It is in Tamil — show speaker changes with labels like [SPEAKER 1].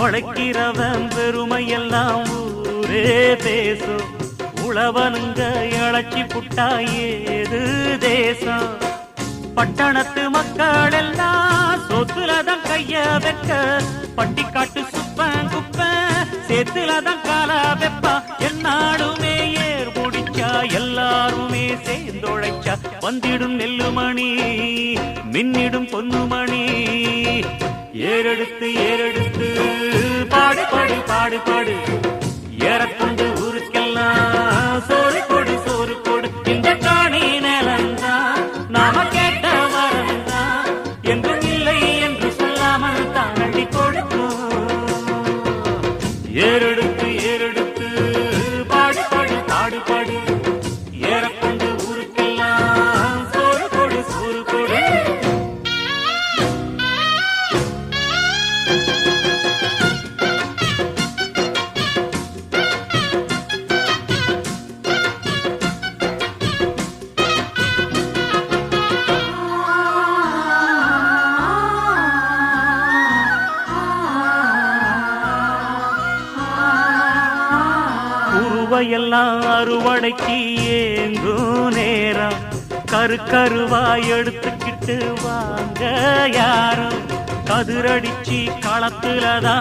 [SPEAKER 1] உழைக்கிறவன் பெருமையெல்லாம் ஊரே பேசும். உழவனுங்க இழைச்சி புட்டா ஏது தேசம். பட்டணத்து மக்கள் எல்லாம் சொத்துலதான் கைய வைக்க, பட்டிக்காட்டு சுப்பன் குப்பன் சேத்துலதான் கால வெப்பா. என்னாலுமே ஏர் முடிச்சா எல்லாருமே சேர்ந்தொழைச்சா வந்திடும் நெல்லுமணி மின்னிடும் பொன்னுமணி. ஏறெடுத்து ஏறெடுத்து பாடு பாடு பாடு பாடு, ஏறக்கொண்டு ஊருக்கெல்லாம் சோறு கொடு சோறு கொடு. இந்த காணி நிலந்தான் நாம கேட்ட வரந்தான், என்றும் இல்லை என்று சொல்லாமல் தான் அள்ளி கொடுக்கும். ஏறெடுத்து ஏறெடுத்து பாடு பாடு பாடு பாடு, ஏறக்கொண்டு ஊருக்கெல்லாம் சோறு கொடு சோறு கொடு. எல்லாம் அறுவடைக்கு ஏங்கும் நேரம், கருவாய் எடுத்துக்கிட்டு வாங்க யாரும். கதிரடிச்சு களத்துலதான்